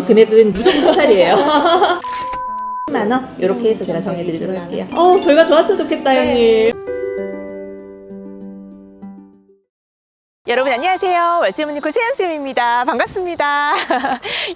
그 금액은 무조건 토탈이에요. 10만 원 이렇게 해서 제가 정해드리도록 할게요. 결과 좋았으면 좋겠다, 형님. 여러분 안녕하세요. 월세문니콜 세연쌤입니다. 반갑습니다.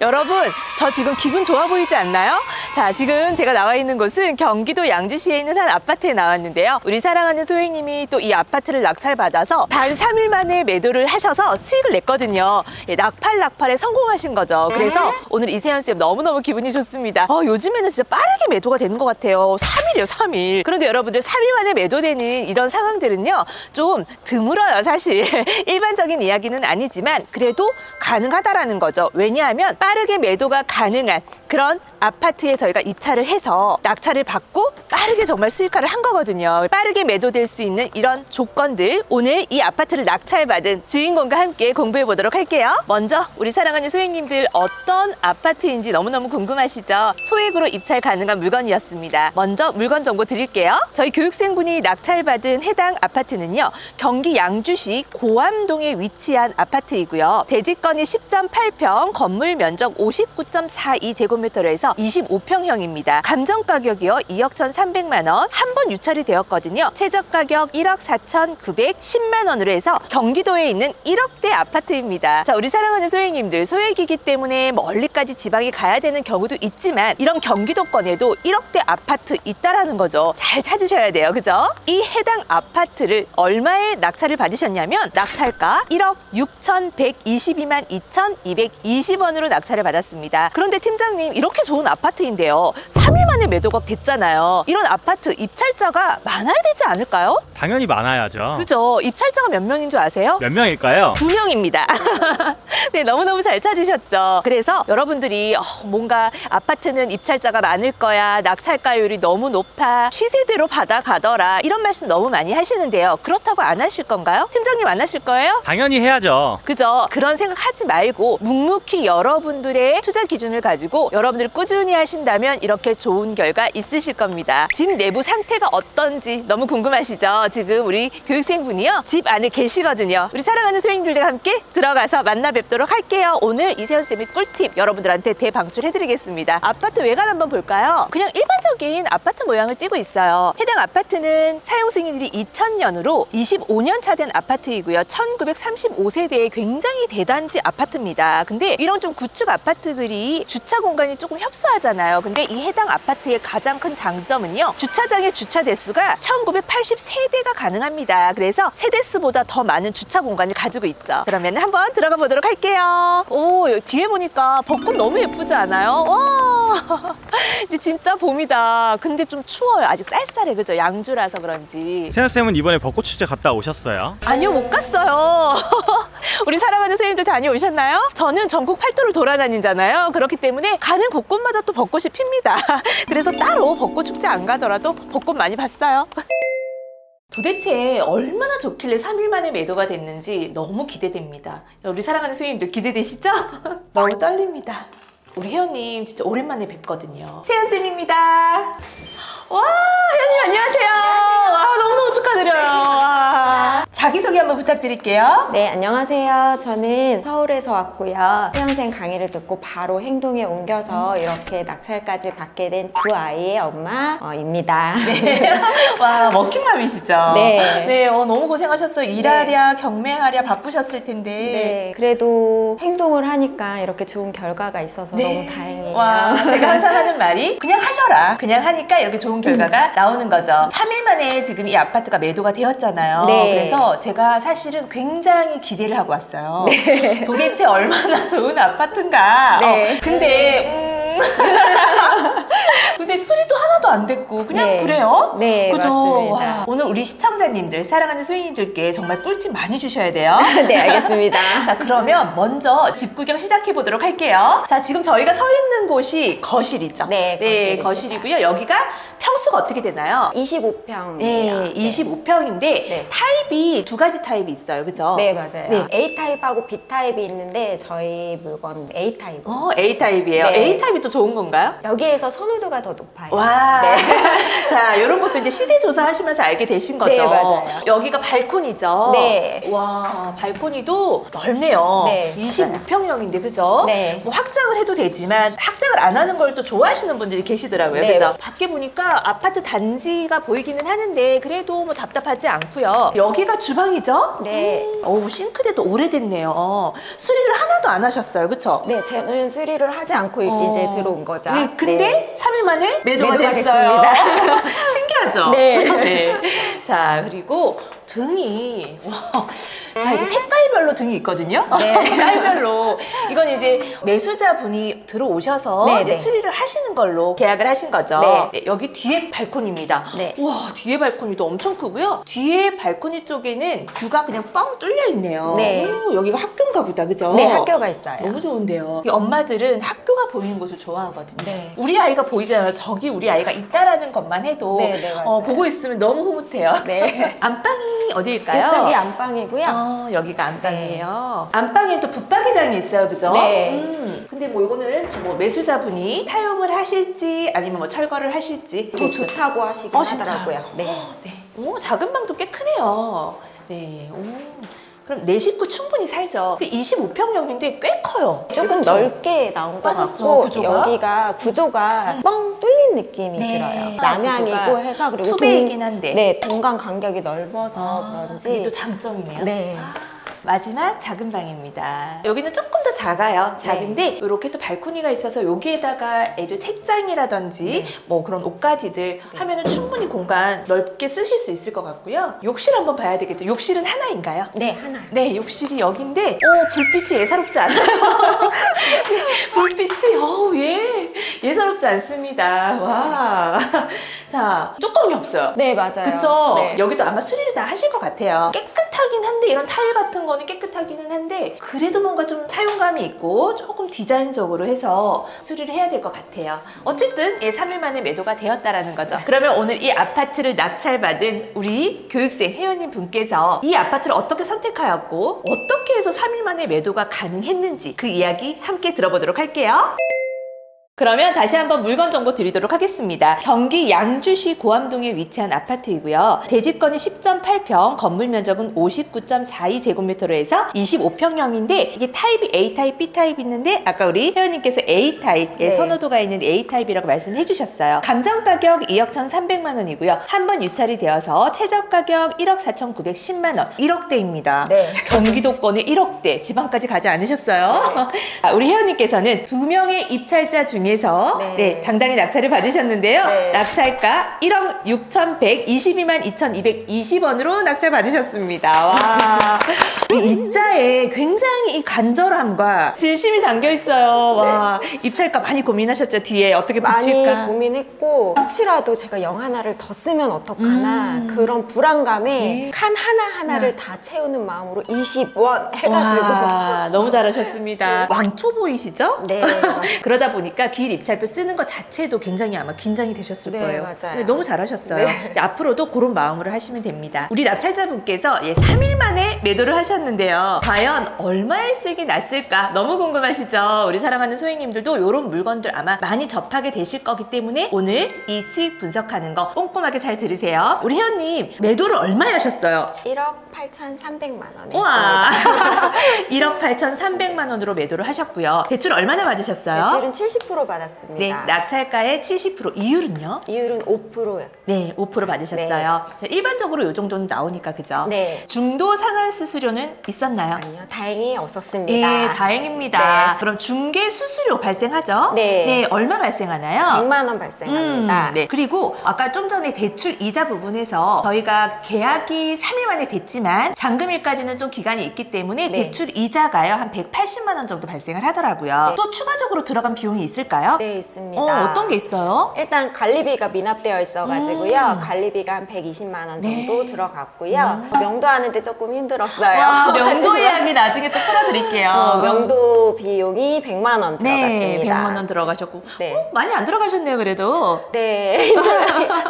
여러분 저 지금 기분 좋아 보이지 않나요? 자, 지금 제가 나와 있는 곳은 경기도 양주시에 있는 한 아파트에 나왔는데요. 우리 사랑하는 소혜님이 또 이 아파트를 낙찰받아서 단 3일 만에 매도를 하셔서 수익을 냈거든요. 예, 낙팔에 성공하신 거죠. 그래서 오늘 이세연쌤 너무너무 기분이 좋습니다. 요즘에는 진짜 빠르게 매도가 되는 것 같아요. 3일이요 3일. 그런데 여러분들 3일 만에 매도되는 이런 상황들은요 좀 드물어요 사실. 일반적인 이야기는 아니지만 그래도 가능하다라는 거죠. 왜냐하면 빠르게 매도가 가능한 그런 아파트에 저희가 입찰을 해서 낙찰을 받고 빠르게 정말 수익화를 한 거거든요. 빠르게 매도될 수 있는 이런 조건들, 오늘 이 아파트를 낙찰받은 주인공과 함께 공부해 보도록 할게요. 먼저 우리 사랑하는 소액님들 어떤 아파트인지 너무너무 궁금하시죠? 소액으로 입찰 가능한 물건이었습니다. 먼저 물건 정보 드릴게요. 저희 교육생분이 낙찰받은 해당 아파트는요, 경기 양주시 고암동에 위치한 아파트이고요. 대지건이 10.8평, 건물 면적 59.42제곱미터로 해서 25평형입니다. 감정 가격이요 2억 1,300만 원, 한 번 유찰이 되었거든요. 최저 가격 1억 4,910만 원으로 해서 경기도에 있는 1억대 아파트입니다. 자, 우리 사랑하는 소액님들, 소액이기 때문에 멀리까지 지방에 가야 되는 경우도 있지만 이런 경기도권에도 1억대 아파트 있다라는 거죠. 잘 찾으셔야 돼요. 그죠? 이 해당 아파트를 얼마에 낙찰을 받으셨냐면 낙찰가 1억 6,122만 2,220원으로 낙찰을 받았습니다. 그런데 팀장님, 이렇게 좋은 아파트인데요, 3일 만에 매도가 됐잖아요. 이런 아파트 입찰자가 많아야 되지 않을까요? 당연히 많아야죠. 그죠? 입찰자가 몇 명인 줄 아세요? 몇 명일까요? 2명입니다. 네, 너무너무 잘 찾으셨죠? 그래서 여러분들이 뭔가 아파트는 입찰자가 많을 거야, 낙찰가율이 너무 높아, 시세대로 받아가더라, 이런 말씀 너무 많이 하시는데요. 그렇다고 안 하실 건가요? 팀장님 안 하실 거예요? 당연히 해야죠. 그죠? 그런 생각 하지 말고 묵묵히 여러분들의 투자 기준을 가지고 여러분들 꾸준히 하신다면 이렇게 좋은 결과 있으실 겁니다. 집 내부 상태가 어떤지 너무 궁금하시죠? 지금 우리 교육생분이요, 집 안에 계시거든요. 우리 사랑하는 소행님들과 함께 들어가서 만나 뵙도록 할게요. 오늘 이세연쌤이 꿀팁 여러분들한테 대방출해드리겠습니다. 아파트 외관 한번 볼까요? 그냥 일반적인 아파트 모양을 띠고 있어요. 해당 아파트는 사용 승인일이 2000년으로 25년 차 된 아파트이고요. 1935세대의 굉장히 대단지 아파트입니다. 근데 이런 좀 구축 아파트들이 주차 공간이 조금 협소하잖아요. 근데 이 해당 아파트의 가장 큰 장점은요, 주차장의 주차 대수가 1983대가 가능합니다. 그래서 세대수보다 더 많은 주차 공간을 가지고 있죠. 그러면 한번 들어가 보도록 할게요. 오, 여기 뒤에 보니까 벚꽃 너무 예쁘지 않아요? 와, 이제 진짜 봄이다. 근데 좀 추워요. 아직 쌀쌀해. 그죠? 양주라서 그런지. 세연쌤은 이번에 벚꽃 축제 갔다 오셨어요? 아니요, 못 갔어요. 우리 사랑하는 선생님들 다녀오셨나요? 저는 전국 팔도를 돌아다니잖아요. 그렇기 때문에 가는 곳곳마다 또 벚꽃이 핍니다. 그래서 따로 벚꽃 축제 안 가더라도 벚꽃 많이 봤어요. 도대체 얼마나 좋길래 3일 만에 매도가 됐는지 너무 기대됩니다. 우리 사랑하는 선생님들 기대되시죠? 너무 떨립니다. 우리 혜연님 진짜 오랜만에 뵙거든요. 세연쌤입니다. 와, 혜연님 안녕하세요. 와, 너무너무 축하드려요. 와. 자기소개 한번 부탁드릴게요. 네, 안녕하세요. 저는 서울에서 왔고요. 수영생 강의를 듣고 바로 행동에 옮겨서 이렇게 낙찰까지 받게 된 두 아이의 엄마입니다. 네. 와, 워킹맘이시죠? 네. 네, 너무 고생하셨어요. 일하랴, 경매하랴 바쁘셨을 텐데. 네, 그래도 행동을 하니까 이렇게 좋은 결과가 있어서 너무 다행이에요. 와, 제가 항상 하는 말이 그냥 하셔라. 그냥 하니까 이렇게 좋은 결과가 나오는 거죠. 3일 만에 지금 이 아파트가 매도가 되었잖아요. 네. 그래서 제가 사실은 굉장히 기대를 하고 왔어요. 네. 도대체 얼마나 좋은 아파트인가. 네. 근데 수리도 하나도 안 됐고 그냥 네. 그래요? 네, 그죠? 맞습니다. 와, 오늘 우리 시청자님들, 사랑하는 소인님들께 정말 꿀팁 많이 주셔야 돼요. 네, 알겠습니다. 자, 그러면 먼저 집 구경 시작해 보도록 할게요. 자, 지금 저희가 서 있는 곳이 거실이죠? 네, 네, 거실이고요. 여기가 평수가 어떻게 되나요? 25평. 네, 25평인데 네. 타입이 두 가지 타입이 있어요. 그죠? 네, 맞아요. 네. A타입하고 B타입이 있는데 저희 물건 A타입. A타입이에요. 네. A타입이 또 또 좋은 건가요? 여기에서 선호도가 더 높아요. 와. 네. 자, 이런 것도 이제 시세 조사하시면서 알게 되신 거죠? 네, 맞아요. 여기가 발코니죠? 네. 와, 발코니도 넓네요. 네. 25평형인데, 그죠? 네. 뭐 확장을 해도 되지만 확장을 안 하는 걸 또 좋아하시는 분들이 계시더라고요. 네. 그죠? 밖에 보니까 아파트 단지가 보이기는 하는데 그래도 뭐 답답하지 않고요. 여기가 주방이죠? 네. 오, 싱크대도 오래됐네요. 수리를 하나도 안 하셨어요. 그쵸? 네, 저는 수리를 하지 않고 이제 들어온 거죠. 네, 근데 3일 만에 매도가 매도가 됐어요. 됐습니다. 신기하죠? 네. 네. 자, 그리고 등이 와, 자, 이게 색깔별로 등이 있거든요. 네. 색깔별로 이건 이제 매수자분이 들어오셔서 네, 이제 네. 수리를 하시는 걸로 계약을 하신 거죠. 네. 네, 여기 뒤에 발코니입니다. 네. 와, 뒤에 발코니도 엄청 크고요. 뒤에 발코니 쪽에는 뷰가 그냥 뻥 뚫려 있네요. 네. 오, 여기가 학교인가 보다, 그죠? 네, 학교가 있어요. 너무 좋은데요. 이 엄마들은 학교가 보이는 곳을 좋아하거든요. 네. 우리 아이가 보이잖아요. 저기 우리 아이가 있다라는 것만 해도 네, 네, 맞아요. 보고 있으면 너무 흐뭇해요. 네. 안방이 어디일까요? 이쪽이 안방이고요. 여기가 안방이에요. 안방에 또 붙박이장이 있어요, 그죠? 네. 근데 뭐 이거는 지금 뭐 매수자분이 사용을 하실지 아니면 뭐 철거를 하실지 또 좋다고 하시긴 진짜? 하더라고요. 네. 네. 오, 작은 방도 꽤 크네요. 네. 오. 그럼 내 식구 충분히 살죠. 25평형인데 꽤 커요. 조금 그쵸? 넓게 나온 것 맞았죠, 같고 구조가? 여기가 구조가 뻥 뚫린 느낌이 네. 들어요. 구조가 남향이고 해서 그리고 투베이긴 한데. 네, 동간 간격이 넓어서 그런지 그게 또 장점이네요. 네. 마지막 작은 방입니다. 여기는 조금 더 작아요. 작은데 이렇게 또 발코니가 있어서 여기에다가 애들 책장이라든지 뭐 그런 옷가지들 하면은 충분히 공간 넓게 쓰실 수 있을 것 같고요. 욕실 한번 봐야 되겠죠. 욕실은 하나인가요? 네, 하나. 네, 욕실이 여긴데 불빛이 예사롭지 않아요. 불빛이 예사롭지 않습니다. 와. 자, 뚜껑이 없어요. 네, 맞아요. 그쵸? 네. 여기도 아마 수리를 다 하실 것 같아요. 깨끗하긴 한데 이런 타일 같은 거는 깨끗하기는 한데 그래도 뭔가 좀 사용감이 있고 조금 디자인적으로 해서 수리를 해야 될 것 같아요. 어쨌든 3일 만에 매도가 되었다라는 거죠. 그러면 오늘 이 아파트를 낙찰받은 우리 교육생 회원님 분께서 이 아파트를 어떻게 선택하였고 어떻게 해서 3일 만에 매도가 가능했는지 그 이야기 함께 들어보도록 할게요. 그러면 다시 한번 물건 정보 드리도록 하겠습니다. 경기 양주시 고암동에 위치한 아파트이고요. 대지권이 10.8평, 건물 면적은 59.42제곱미터로 해서 25평형인데 이게 타입이 A타입, B타입 있는데 아까 우리 회원님께서 A타입, 네. 선호도가 있는 A타입이라고 말씀해 주셨어요. 감정 가격 2억 1,300만 원이고요. 한 번 유찰이 되어서 최저 가격 1억 4,910만 원, 1억대입니다. 네. 경기도권에 1억대, 지방까지 가지 않으셨어요? 우리 회원님께서는 2명의 입찰자 중에서 네. 당당히 낙찰을 받으셨는데요. 네. 낙찰가 1억 6,122만 2,220원으로 낙찰 받으셨습니다. 와. 이 입자에 굉장히 이 간절함과 진심이 담겨 있어요. 와. 입찰가 많이 고민하셨죠? 뒤에 어떻게 많이 붙일까? 고민했고 혹시라도 제가 영 하나를 더 쓰면 어떡하나 그런 불안감에 네. 칸 하나하나를 다 채우는 마음으로 20원 해가지고 와, 너무 잘하셨습니다. 왕초 보이시죠? 네. 그러다 보니까 길 입찰표 쓰는 것 자체도 굉장히 아마 긴장이 되셨을 네, 거예요. 맞아요. 네, 너무 잘하셨어요. 네. 이제 앞으로도 그런 마음으로 하시면 됩니다. 우리 낙찰자분께서 3일 만에 매도를 하셨는데요. 과연 얼마의 수익이 났을까? 너무 궁금하시죠? 우리 사랑하는 소행님들도 이런 물건들 아마 많이 접하게 되실 거기 때문에 오늘 이 수익 분석하는 거 꼼꼼하게 잘 들으세요. 우리 회원님 매도를 얼마에 하셨어요? 1억 8,300만 원 우와! 했습니다. 1억 8,300만 원으로 매도를 하셨고요. 대출 얼마나 받으셨어요? 대출은 70% 받았습니다. 네, 낙찰가의 70%. 이율은요? 이율은 5%요. 네, 5% 받으셨어요. 자, 일반적으로 이 정도는 나오니까, 그죠? 네. 중도 상환 수수료는 있었나요? 아니요, 다행히 없었습니다. 네, 다행입니다. 네. 그럼 중개 수수료 발생하죠? 네. 얼마 발생하나요? 100만 원 발생합니다. 네. 그리고 아까 좀 전에 대출 이자 부분에서 저희가 계약이 3일 만에 됐지만 잔금일까지는 좀 기간이 있기 때문에 네. 대출 이자가요 한 180만 원 정도 발생을 하더라고요. 네. 또 추가적으로 들어간 비용이 있을까요? 네, 있습니다. 어떤 게 있어요? 일단 관리비가 미납되어 있어가지고요. 관리비가 한 120만 원 정도 네. 들어갔고요. 명도하는데 조금 힘들었어요. 와, 명도 하지만, 이야기 나중에 또 풀어드릴게요. 명도 비용이 100만 원 네, 들어갔습니다. 100만 원 들어가셨고. 네. 많이 안 들어가셨네요, 그래도. 네,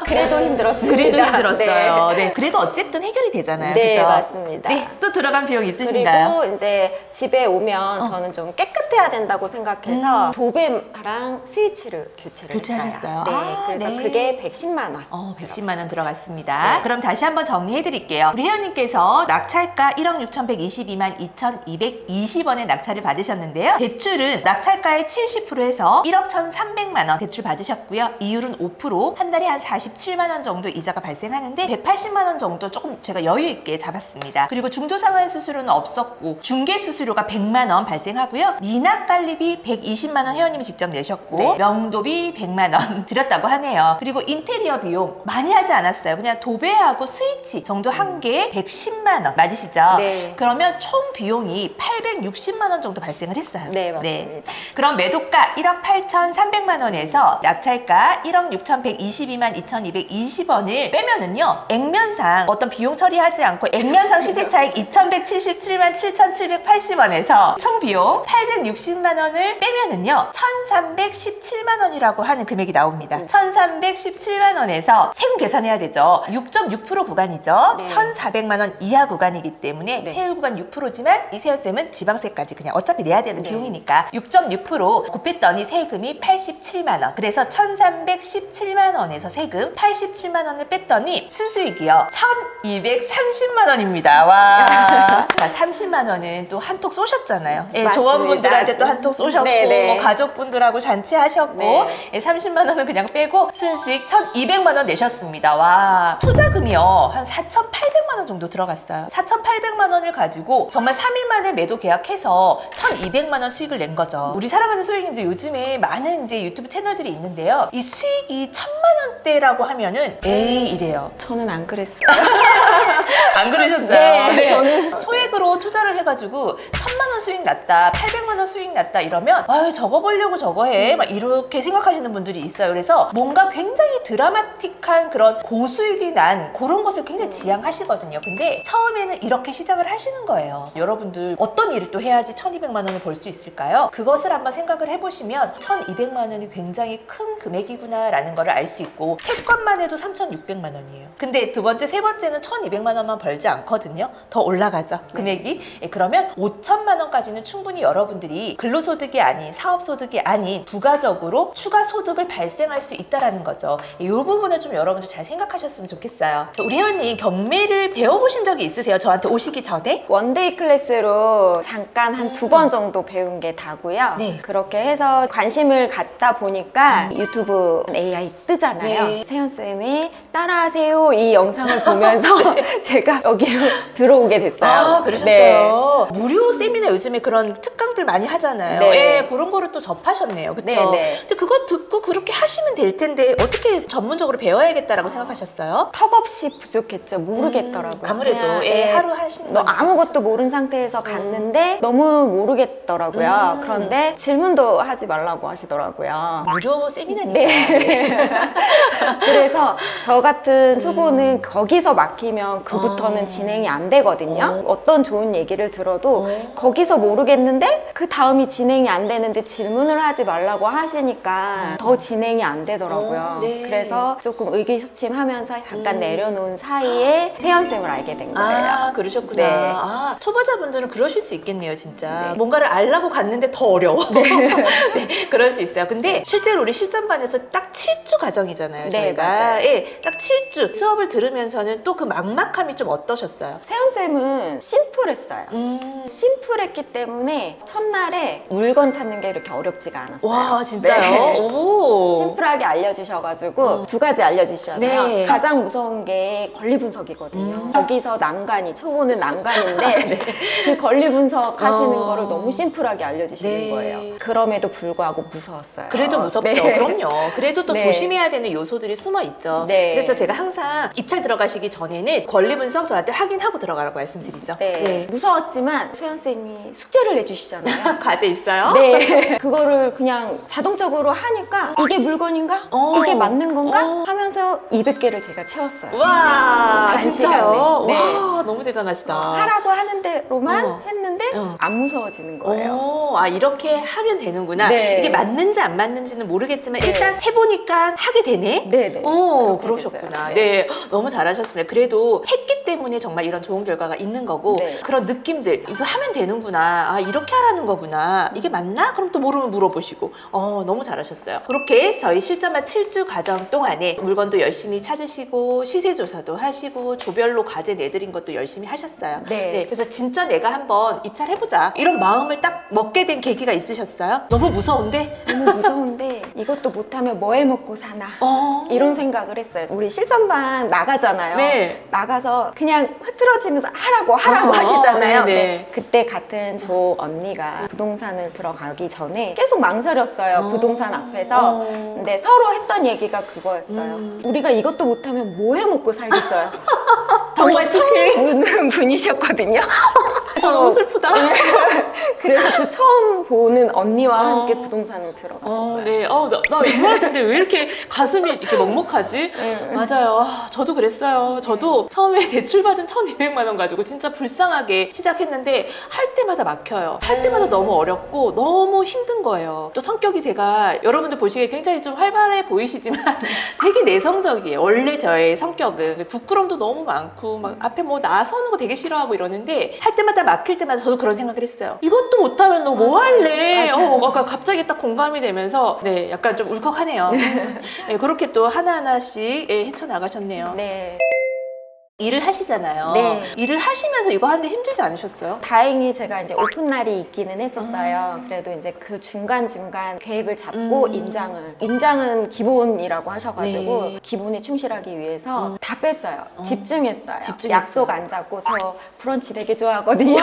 그래도 힘들었습니다. 그래도 힘들었어요. 네. 그래도 어쨌든 해결이 되잖아요. 네, 그죠? 맞습니다. 네, 또 들어간 비용 있으신가요? 그리고 이제 집에 오면 저는 좀 깨끗해야 된다고 생각해서 그래서 도배랑 스위치를 교체를 교체하셨어요? 했어요. 네, 아, 그래서 네. 그게 110만 원. 110만 원 들어갔습니다. 네. 그럼 다시 한번 정리해 드릴게요. 우리 회원님께서 낙찰가 1억 6,122만 2,220원의 낙찰을 받으셨는데요. 대출은 낙찰가의 70%에서 1억 1,300만 원 대출 받으셨고요. 이율은 5%, 한 달에 한 47만 원 정도 이자가 발생하는데 180만 원 정도 조금 제가 여유 있게 잡았습니다. 그리고 중도상환 수수료는 없었고 중개 수수료가 100만 원 발생하고요. 미납 관리비 120만 원 회원님이 직접 내셨고 네. 명도비 100만 원 들였다고 하네요. 그리고 인테리어 비용 많이 하지 않았어요. 그냥 도배하고 스위치 정도 한 개에 110만 원 맞으시죠? 네. 그러면 총 비용이 860만 원 정도 발생을 했어요. 네, 맞습니다. 그럼 매도가 1억 8,300만 원에서 낙찰가 1억 6,122만 2,220원을 빼면은요, 액면상 어떤 비용 처리하지 않고 액면상 시세 차익 2,177만 7,780원에서 총 비용 860만 원을 빼면은요, 1,317만 원이라고 하는 금액이 나옵니다. 1,317만 원에서 세금 계산해야 되죠. 6.6% 구간이죠. 네. 1,400만 원 이하 구간이기 때문에 네. 세율 구간 6%지만 이세율쌤은 지방세까지 그냥 어차피 내야 되는 네. 비용이니까 6.6% 곱했더니 세금이 87만 원. 그래서 1,317만 원에서 세금 87만 원을 뺐더니 순수익이요. 1,230만 원입니다. 와. 자, 30만 원은 또 한톡 쏘셨잖아요. 예, 맞습니다. 조원분들한테 또 한톡 쏘셨고 네네. 뭐 가족분들하고 잔치하셨고 네. 예, 30만 원은 그냥 빼고 순수익 1,200만 원 내셨습니다. 와. 투자금이요. 한 4,800만 원 정도 들어갔어요. 4,800만 원을 가지고 정말 3일 만에 매도 계약해서 1,200만 원 수익을 낸 거죠. 우리 사랑하는 소액님들 요즘에 많은 이제 유튜브 채널들이 있는데요. 이 수익이 1,000만 원대라고 하면은 에이 이래요. 저는 안 그랬어요. 안 그러셨어요? 네, 저는 소액으로 투자를 해가지고 1,000만 원 수익 났다, 800만 원 수익 났다 이러면 아유 저거 보려고 저거 해 막 이렇게 생각하시는 분들이 있어요. 그래서 뭔가 굉장히 드라마틱한 그런 고수익이 난 그런 것을 굉장히 지향하시거든요. 근데 처음에는 이렇게 시작을 하시는 거예요. 여러분들 어떤 일을 또 해야지 1,200만 원을 벌 수 있을까요? 그것을 한번 생각을 해보시면 1,200만 원이 굉장히 큰 금액이구나 라는 걸 알 수 있고 채권만 해도 3,600만 원이에요. 근데 두 번째, 세 번째는 1,200만 원만 벌지 않거든요. 더 올라가죠. 금액이. 예, 그러면 5천만 원까지는 충분히 여러분들이 근로소득이 아닌 사업소득이 아닌 부가적으로 추가 소득을 발생할 수 있다는 거죠. 이 부분을 좀 여러분들 잘 생각하셨으면 좋겠어요. 우리 회원님 경매를 배워보신 적이 있으세요? 저한테 오시기 전에? 원데이 클래스로 잠깐 한 2번 정도 배운 게 다고요. 네. 그렇게 해서 관심을 갖다 보니까 유튜브 AI 뜨잖아요. 네. 세연쌤이 따라하세요 이 영상을 보면서 제가 여기로 들어오게 됐어요. 아, 그러셨어요. 무료 세미나 요즘에 그런 특강들 많이 하잖아요. 네. 예, 그런 거를 또 접하셨네요. 그쵸? 네, 네. 근데 그거 듣고 그렇게 하시면 될 텐데 어떻게 전문적으로 배워야겠다라고 생각하셨어요? 턱없이 부족했죠. 모르겠더라고요. 아무래도 그냥, 예, 네, 하루 하시는 너 거니까. 아무것도 모르는 상태에서 갔는데 너무 모르겠더라고요. 그런데 질문도 하지 말라고 하시더라고요. 무료 세미나니까. 네. 그래서 저 같은 초보는 거기서 막히면 그부터는 진행이 안 되거든요. 어떤 좋은 얘기를 들어도 거기서 모르겠는데 그 다음이 진행이 안 되는데 질문을 하지 말라고 하시니까 더 진행이 안 되더라고요. 네. 그래서 조금 의기소침하면서 잠깐 내려놓은 사이에 세연쌤을 알게 된 거예요. 아, 그러셨구나. 네. 아, 초보자분들은 그러실 수 있겠네요, 진짜. 뭔가를 알라고 갔는데 더 어려워. 네, 그럴 수 있어요. 근데 실제로 우리 실전반에서 딱 7주 과정이잖아요, 네, 저희가. 맞아요. 예, 딱 7주 수업을 들으면서는 또 그 막막함이 좀 어떠셨어요? 세연쌤은 심플했어요. 심플했기 때문에 첫날에 물건 찾는 게 이렇게 어렵지가 않았어요. 와, 진짜요? 네. 오. 심플하게 알려주셔가지고 두 가지 알려주시잖아요. 네. 가장 무서운 게 권리 분석이거든요. 거기서 난관이, 초보는 난관인데 그 권리 분석 하시는 거를 너무 심플하게 알려주시는 네. 거예요. 그럼에도 불구하고 무서웠어요. 그래도 무섭죠. 네. 그럼요. 그래도 또 네. 조심해야 되는 요소들이 숨어 있죠. 네. 그래서 제가 항상 입찰 들어가시기 전에는 권리 분석 저한테 확인하고 들어가라고 말씀드리죠. 네. 무서웠지만 수연쌤이 숙제를 내주시잖아요. 과제 있어요? 네. 그거를 그냥 자동적으로 하니까 이게 물건인가? 이게 맞는 건가? 하면서 200개를 제가 채웠어요. 와, 단시간에. 진짜요? 네. 와, 너무 대단하시다. 하라고 하는 대로만 어. 했는데 어. 안 무서워지는 거예요. 오, 아, 이렇게 하면 되는구나. 네. 이게 맞는지 안 맞는지는 모르겠지만 일단 해보니까 하게 되네? 네네. 오, 그렇게 그러셨구나. 그러셨구나. 네. 너무 잘하셨습니다. 그래도 했기 때문에 정말 이런 좋은 결과가 있는 거고 네. 그런 느낌들 이거 하면 되는구나. 아 이렇게 하라는 거구나. 이게 맞나? 그럼 또 모르면 물어보시고 너무 잘하셨어요. 그렇게 저희 실전만 7주 과정 동안에 물건도 열심히 찾으시고 시세 조사도 하시고 조별로 과제 내드린 것도 열심히 하셨어요. 네. 그래서 진짜 내가 한번 입찰해보자 이런 마음을 딱 먹게 된 계기가 있으셨어요? 너무 무서운데? 너무 무서운데 이것도 못하면 뭐 해 먹고 사나 이런 생각을 했어요. 우리 실전반 나가잖아요. 네. 나가서 그냥 흐트러지면서 하라고 하시잖아요. 네네. 네. 그때 같은 조 언니가 부동산을 들어가기 전에 계속 망설였어요. 부동산 앞에서. 근데 서로 했던 얘기가 그거였어요. 우리가 이것도 못하면 뭐 해 먹고 살겠어요. 정말 처음 보는 분이셨거든요. 너무 슬프다. 그래서 그 처음 보는 언니와 함께 부동산을 들어갔었어요. 네. 나 이거 할 텐데 왜 이렇게 가슴이 이렇게 먹먹하지? 맞아요. 저도 그랬어요. 저도 처음에 대출받은 1,200만 원 가지고 진짜 불쌍하게 시작했는데 할 때마다 막혀요. 할 때마다 너무 어렵고 너무 힘든 거예요. 또 성격이 제가 여러분들 보시기에 굉장히 좀 활발해 보이시지만 되게 내성적이에요. 원래 저의 성격은 부끄럼도 너무 많고 막 앞에 뭐 나서는 거 되게 싫어하고 이러는데 할 때마다 막힐 때마다 저도 그런 생각을 했어요. 이것도 못하면 너 뭐 할래? 갑자기 딱 공감이 되면서 네, 약간 좀 울컥하네요. 네, 그렇게 또 하나하나씩 헤쳐나가셨네요. 네. 일을 하시잖아요. 네. 일을 하시면서 이거 하는데 힘들지 않으셨어요? 다행히 제가 이제 오픈 날이 있기는 했었어요. 그래도 이제 그 중간중간 계획을 잡고 임장은 기본이라고 하셔가지고 네. 기본에 충실하기 위해서 다 뺐어요. 집중했어요. 집중했어요. 약속 안 잡고 저 브런치 되게 좋아하거든요.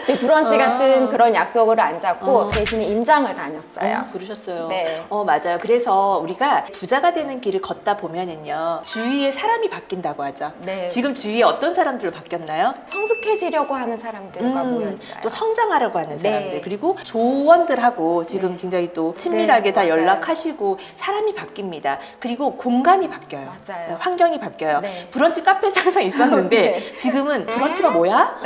이제 브런치 같은 그런 약속을 안 잡고 대신에 임장을 다녔어요. 그러셨어요. 네. 맞아요. 그래서 우리가 부자가 되는 길을 걷다 보면은요, 주위에 사람이 바뀐다고 하죠. 네. 지금 주위에 어떤 사람들로 바뀌었나요? 성숙해지려고 하는 사람들과 모여있어요. 또 성장하려고 하는 사람들, 네. 그리고 조원들하고 지금 굉장히 또 친밀하게 네, 다 맞아요. 연락하시고 사람이 바뀝니다. 그리고 공간이 바뀌어요. 맞아요. 환경이 바뀌어요. 네. 브런치 카페에서 항상 있었는데 네. 지금은 브런치가 뭐야?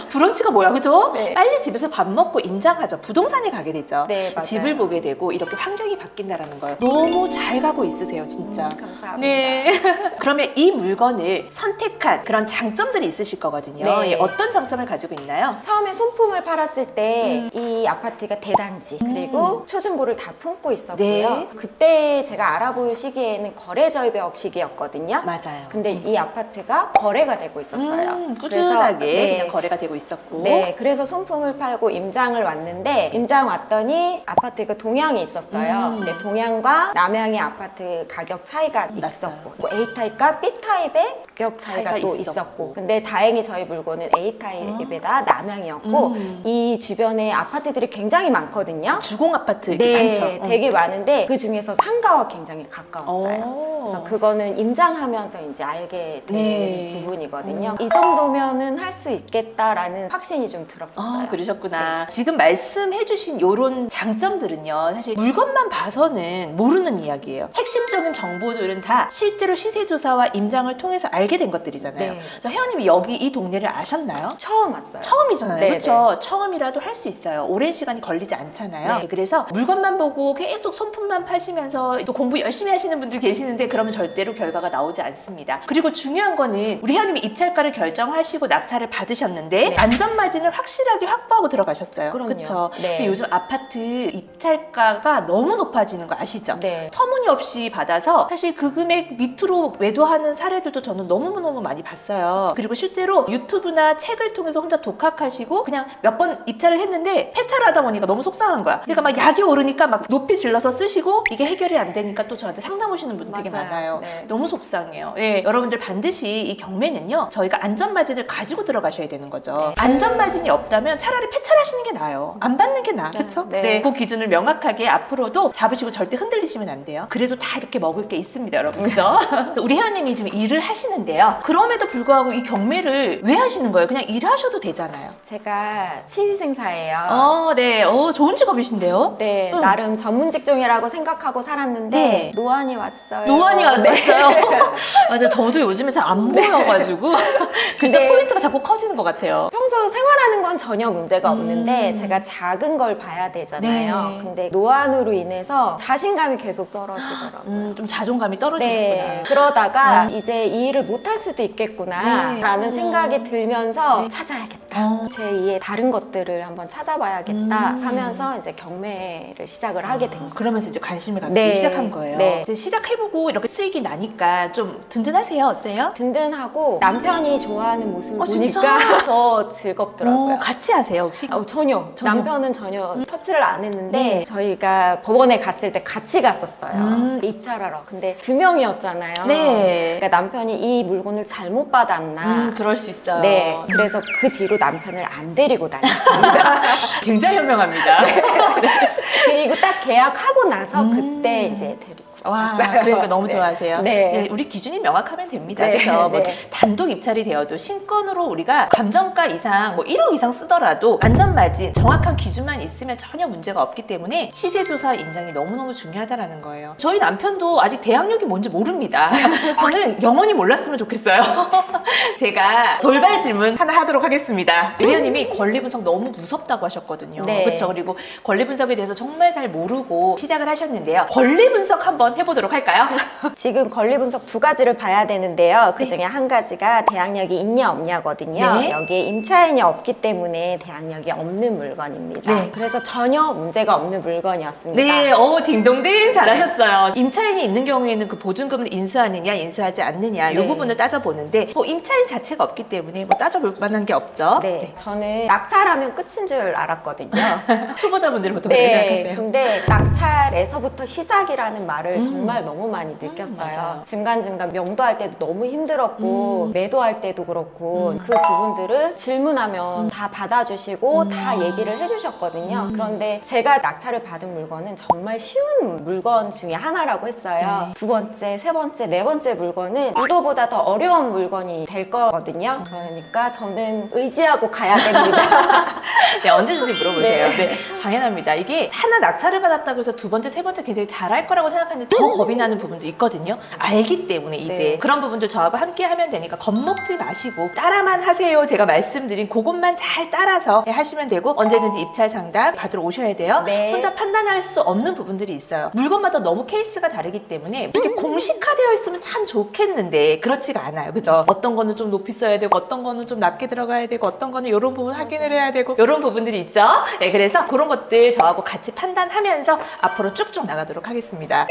브런치가 뭐야? 그죠? 네. 빨리 집에서 밥 먹고 임장하죠. 부동산에 가게 되죠. 네, 맞아요. 집을 보게 되고 이렇게 환경이 바뀐다는 거예요. 너무 잘 가고 있으세요, 진짜. 감사합니다. 네. 그러면 이 물건을 선택한 그런 장점들이 있으실 거거든요. 네. 예, 어떤 장점을 가지고 있나요? 처음에 손품을 팔았을 때 이 아파트가 대단지 그리고 초중고를 다 품고 있었고요. 네. 그때 제가 알아볼 시기에는 거래 절벽 시기였거든요. 맞아요. 근데 이 아파트가 거래가 되고 있었어요. 꾸준하게 그래서, 그냥 거래가 되고 있었고. 네, 그래서 손품을 팔고 임장을 왔는데 임장 왔더니 아파트가 동향이 있었어요. 근데 동향과 남향의 아파트 가격 차이가 있었고 뭐 A타입과 B타입의 가격 차이가 또 있었고 근데 다행히 저희 물건은 A타입에다 남향이었고 이 주변에 아파트들이 굉장히 많거든요. 주공 아파트 이렇게 네, 많죠. 되게 많은데 그 중에서 상가와 굉장히 가까웠어요. 그래서 그거는 임장하면서 이제 알게 된 네. 부분이거든요. 이 정도면은 할 수 있겠다라는 확신이 좀 들었었어요. 그러셨구나. 지금 말씀해주신 이런 장점들은요, 사실 물건만 봐서는 모르는 이야기예요. 핵심적인 정보들은 다 실제로 시세조사와 임장을 통해서 알게 된 것들이잖아요. 네. 그래서 혜원님이 여기 이 동네를 아셨나요? 처음 왔어요. 처음이잖아요. 네, 그렇죠? 처음이라도 할 수 있어요. 오랜 시간이 걸리지 않잖아요. 네. 그래서 물건만 보고 계속 손품만 파시면서 또 공부 열심히 하시는 분들 계시는데 그러면 절대로 결과가 나오지 않습니다. 그리고 중요한 거는 우리 혜원님이 입찰가를 결정하시고 낙찰을 받으셨는데 네. 안전 마진을 확실하게 확보하고 들어가셨어요. 그럼요. 그렇죠? 네. 근데 요즘 아파트 입찰가가 너무 높아지는 거 아시죠? 네. 터무니없이 받아서 사실 그 금액 밑으로 매도하는 사례들도 저는 너무너무 많이 봤어요. 그리고 실제로 유튜브나 책을 통해서 혼자 독학하시고 그냥 몇 번 입찰을 했는데 폐차를 하다 보니까 너무 속상한 거야. 그러니까 막 약이 오르니까 막 높이 질러서 쓰시고 이게 해결이 안 되니까 또 저한테 상담 오시는 분들 되게 맞아요. 많아요. 네. 너무 속상해요. 예, 여러분들 반드시 이 경매는요, 저희가 안전마진을 가지고 들어가셔야 되는 거죠. 네. 안전마진이 없다면 차라리 폐차하시는 게 나아요. 안 받는 게 나아. 그렇죠? 네. 네. 그 기준을 명확하게 앞으로도 잡으시고 절대 흔들리시면 안 돼요. 그래도 다 이렇게 먹을 게 있습니다, 여러분. 그죠? 우리 혜원님이 지금 일을 하시는데 하시는데요. 그럼에도 불구하고 이 경매를 왜 하시는 거예요? 그냥 일하셔도 되잖아요. 제가 치위생사예요. 네. 좋은 직업이신데요? 네, 응. 나름 전문 직종이라고 생각하고 살았는데 네. 노안이 왔어요. 노안이 왔어요. 네. 맞아요. 저도 요즘에 잘 안 보여가지고 글자 네. 포인트가 자꾸 커지는 것 같아요. 평소 생활하는 건 전혀 문제가 없는데 음. 제가 작은 걸 봐야 되잖아요. 네. 근데 노안으로 인해서 자신감이 계속 떨어지더라고요. 좀 자존감이 떨어지셨구나. 네, 그러다가 이제 이 일을 못할 수도 있겠구나 네. 라는 생각이 들면서 네. 찾아야겠다. 제 2의 다른 것들을 한번 찾아봐야겠다 음. 하면서 이제 경매를 시작을 하게 된 거죠. 그러면서 이제 관심을 갖기 네. 시작한 거예요. 네. 이제 시작해보고 이렇게 수익이 나니까 좀 든든하세요? 어때요? 든든하고 남편이 좋아하는 모습을 진짜? 보니까 더 즐겁더라고요. 같이 하세요 혹시? 전혀. 전혀. 남편은 전혀 터치를 안 했는데 네. 저희가 법원에 갔을 때 같이 갔었어요. 음. 입찰하러. 근데 2명이었잖아요. 네. 그러니까 남편이 이 물건을 잘못 받았나. 그럴 수 있어요. 네. 그래서 그 뒤로 남편을 안 데리고 다녔습니다. 굉장히 현명합니다. 그리고 딱 계약하고 나서 음. 그때 이제 데리고. 와, 왔어요. 그러니까 너무 네. 좋아하세요. 네. 우리 기준이 명확하면 됩니다. 네. 그래서 뭐 네. 단독 입찰이 되어도 신건으로 우리가 감정가 이상, 뭐 1억 이상 쓰더라도 안전마진, 정확한 기준만 있으면 전혀 문제가 없기 때문에 시세조사 인정이 너무너무 중요하다는 거예요. 저희 남편도 아직 대항력이 뭔지 모릅니다. 저는 영원히 몰랐으면 좋겠어요. 제가 돌발 질문 하나 하도록 하겠습니다. 의뢰님이 권리 분석 너무 무섭다고 하셨거든요. 네. 그렇죠. 그리고 권리 분석에 대해서 정말 잘 모르고 시작을 하셨는데요. 권리 분석 한번 해보도록 할까요? 지금 권리 분석 2가지를 봐야 되는데요. 그 네. 중에 한 가지가 대항력이 있냐 없냐거든요. 네. 여기에 임차인이 없기 때문에 대항력이 없는 물건입니다. 네. 그래서 전혀 문제가 없는 물건이었습니다. 네, 딩동댕 잘하셨어요. 임차인이 있는 경우에는 그 보증금을 인수하느냐, 인수하지 않느냐, 이 네. 부분을 따져보는데, 임차인 자체가 없기 때문에 따져볼 만한 게 없죠. 네, 저는 낙찰하면 끝인 줄 알았거든요. 초보자분들이 보통 그렇게 네, 생각하세요. 근데 낙찰에서부터 시작이라는 말을 정말 너무 많이 느꼈어요. 맞아요. 중간중간 명도할 때도 너무 힘들었고 매도할 때도 그렇고 그 부분들을 질문하면 다 받아주시고 다 얘기를 해주셨거든요. 그런데 제가 낙찰을 받은 물건은 정말 쉬운 물건 중에 하나라고 했어요. 네. 2번째, 3번째, 4번째 물건은 이거보다 더 어려운 물건이 될 거거든요. 그러니까 저는 의지하고 가야 됩니다. 네, 언제든지 물어보세요. 네. 네, 당연합니다. 이게 하나 낙찰을 받았다고 해서 2번째, 3번째 굉장히 잘할 거라고 생각하는데 더 겁이 나는 부분도 있거든요. 알기 때문에 이제 네. 그런 부분들 저하고 함께 하면 되니까 겁먹지 마시고 따라만 하세요. 제가 말씀드린 그것만 잘 따라서 하시면 되고 언제든지 입찰 상담 받으러 오셔야 돼요. 네. 혼자 판단할 수 없는 부분들이 있어요. 물건마다 너무 케이스가 다르기 때문에 이렇게 공식화되어 있으면 참 좋겠는데 그렇지가 않아요. 그죠? 어떤 거는 좀 높이 써야 되고 어떤 거는 좀 낮게 들어가야 되고 어떤 거는 이런 부분 확인을 해야 되고 이런 부분들이 있죠. 네, 그래서 그런 것들 저하고 같이 판단하면서 앞으로 쭉쭉 나가도록 하겠습니다.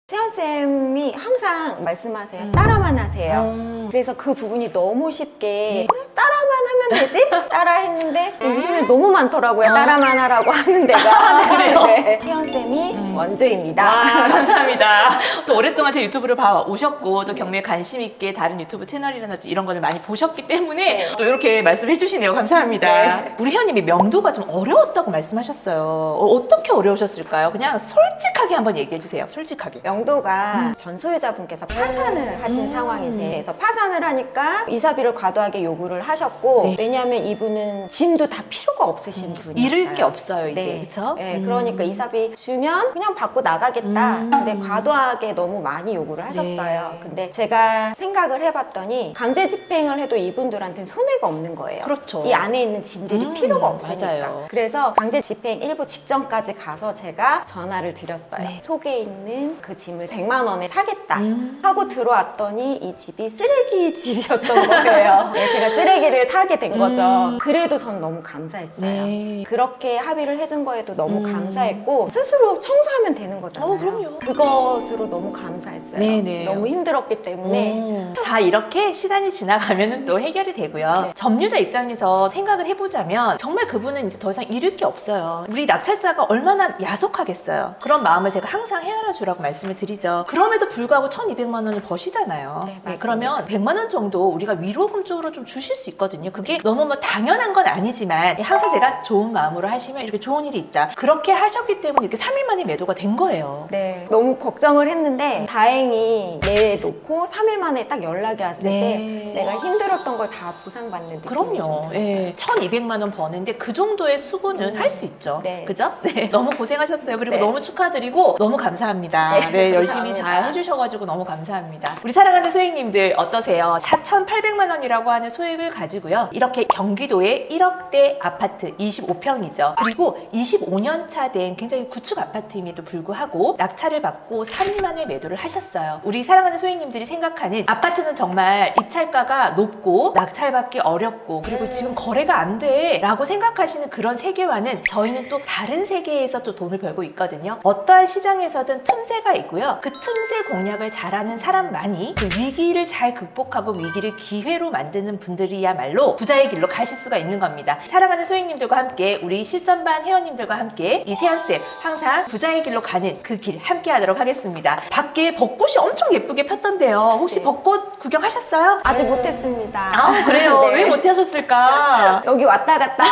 세연쌤이 항상 말씀하세요. 따라만 하세요. 그래서 그 부분이 너무 쉽게 그래 따라만 하면 되지? 따라 했는데 요즘에 너무 많더라고요. 따라만 하라고 하는 데가. 네. 세연쌤이 원조입니다. 와, 감사합니다. 또 오랫동안 제 유튜브를 봐 오셨고 또 경매에 관심 있게 다른 유튜브 채널이나 이런 거를 많이 보셨기 때문에 네. 또 이렇게 말씀해 주시네요. 감사합니다. 네. 우리 회원님이 명도가 좀 어려웠다고 말씀하셨어요. 어떻게 어려우셨을까요? 그냥 솔직하게 한번 얘기해 주세요. 솔직하게. 명도가 전 소유자분께서 파산을 하신 상황이세요. 그래서 파산을 하니까 이사비를 과도하게 요구를 하셨고 네. 왜냐하면 이분은 짐도 다 필요가 없으신 분이었어요. 잃을 게 없어요, 이제. 네. 그쵸? 네, 그러니까 이사비 주면 그냥 받고 나가겠다. 근데 과도하게 너무 많이 요구를 하셨어요. 네. 근데 제가 생각을 해봤더니 강제 집행을 해도 이분들한테는 손해가 없는 거예요. 그렇죠. 이 안에 있는 짐들이 필요가 없으니까. 맞아요. 그래서 강제 집행 일부 직전까지 가서 제가 전화를 드렸어요. 네. 속에 있는 그 짐을 100만 원에 사겠다 음. 하고 들어왔더니 이 집이 쓰레기 집이었던 거예요. 네, 제가 쓰레기를 사게 된 거죠. 그래도 전 너무 감사했어요. 네. 그렇게 합의를 해준 거에도 너무 감사했고 스스로 청소하면 되는 거잖아요. 그럼요. 그것으로 너무 감사했어요. 네네. 너무 힘들었기 때문에 다 이렇게 시간이 지나가면 또 해결이 되고요. 네. 점유자 입장에서 생각을 해보자면 정말 그분은 이제 더 이상 잃을 게 없어요. 우리 낙찰자가 얼마나 야속하겠어요. 그런 마음을 제가 항상 헤아려 주라고 말씀을 드리죠. 그럼에도 불구하고 1,200만 원을 버시잖아요. 네, 맞습니다. 그러면 100만 원 정도 우리가 위로금 쪽으로 좀 주실 수 있거든요. 그게 너무 뭐 당연한 건 아니지만 항상 제가 좋은 마음으로 하시면 이렇게 좋은 일이 있다. 그렇게 하셨기 때문에 이렇게 3일 만에 매도가 매도가 된 거예요. 네, 너무 걱정을 했는데 다행히 내놓고 3일 만에 딱 연락이 왔을 네. 때 내가 힘들었던 걸 다 보상받는 느낌이 좀 그럼요. 들었어요. 예. 1,200만 원 버는데 그 정도의 수고는 할 수 있죠. 네. 그죠? 네. 너무 고생하셨어요. 그리고 네. 너무 축하드리고 너무 감사합니다. 네, 네, 열심히 감사합니다. 잘 해주셔가지고 너무 감사합니다. 우리 사랑하는 소액님들 어떠세요? 4,800만 원이라고 하는 소액을 가지고요. 이렇게 경기도의 1억대 아파트 25평이죠. 그리고 25년 차 된 굉장히 구축 아파트임에도 불구하고 낙찰을 받고 3일 만에 매도를 하셨어요. 우리 사랑하는 소액님들이 생각하는 아파트는 정말 입찰가가 높고 낙찰받기 어렵고 그리고 지금 거래가 안 돼 라고 생각하시는 그런 세계와는 저희는 또 다른 세계에서 또 돈을 벌고 있거든요. 어떠한 시장에서든 틈새가 있고요. 그 틈새 공략을 잘하는 사람만이 그 위기를 잘 극복하고 위기를 기회로 만드는 분들이야말로 부자의 길로 가실 수가 있는 겁니다. 사랑하는 소액님들과 함께 우리 실전반 회원님들과 함께 이 세안쌤 항상 부자의 길로 가는 그 길 함께 하도록 하겠습니다. 밖에 벚꽃이 엄청 예쁘게 폈던데요. 혹시 네. 벚꽃 구경하셨어요? 아직 못했습니다. 아 그래요? 네. 왜 못하셨을까? 여기 왔다 갔다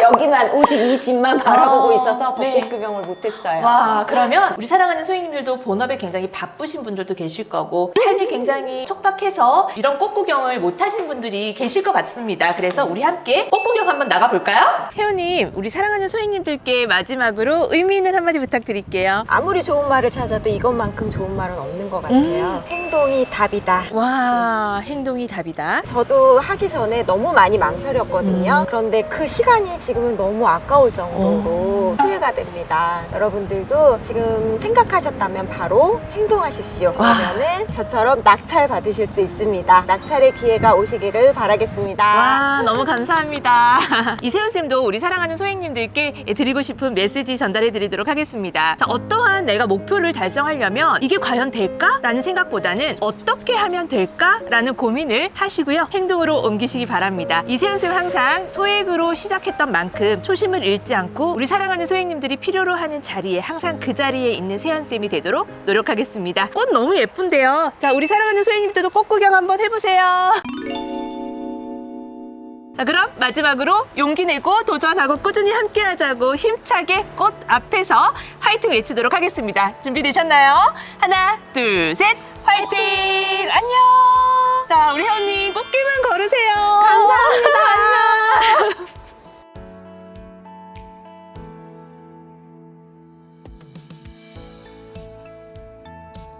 여기만 오직 이 집만 바라보고 있어서 벚꽃 네. 구경을 못했어요. 와 그러면 우리 사랑하는 소희님들도 본업에 굉장히 바쁘신 분들도 계실 거고 삶이 굉장히 촉박해서 이런 꽃 구경을 못 하신 분들이 계실 것 같습니다. 그래서 우리 함께 꽃 구경 한번 나가볼까요? 혜원님 우리 사랑하는 소희님들께 마지막으로 의미 있는 한마디 부탁드릴게요. 아무리 좋은 말을 찾아도 이것만큼 좋은 말은 없는 것 같아요. 행동이 답이다. 와 행동이 답이다. 저도 하기 전에 너무 많이 망설였거든요. 그런데 그 시간이 지금은 너무 아까울 정도로 후회가 됩니다. 여러분들도 지금 생각하셨다면 바로 행동하십시오. 그러면은 저처럼 낙찰 받으실 수 있습니다. 낙찰의 기회가 오시기를 바라겠습니다. 와 너무 감사합니다. 이세훈쌤도 우리 사랑하는 소행님들께 드리고 싶은 메시지 전달해 드리도록 하겠습니다. 자, 어떠한 내가 목표를 달성하려면 이게 과연 될까? 라는 생각보다는 어떻게 하면 될까? 라는 고민을 하시고요. 행동으로 옮기시기 바랍니다. 이세훈쌤 항상 소액으로 시작했던 만큼 초심을 잃지 않고 우리 사랑하는 소행님들이 필요로 하는 자리에 항상 그 자리에 있는 세훈쌤이 되도록 노력하겠습니다. 꽃 너무 예쁜데요. 자, 우리 사랑하는 소행님들도 꽃 구경 한번 해보세요. 자, 그럼 마지막으로 용기 내고 도전하고 꾸준히 함께 하자고 힘차게 꽃 앞에서 화이팅 외치도록 하겠습니다. 준비되셨나요? 하나, 둘, 셋, 화이팅! 안녕!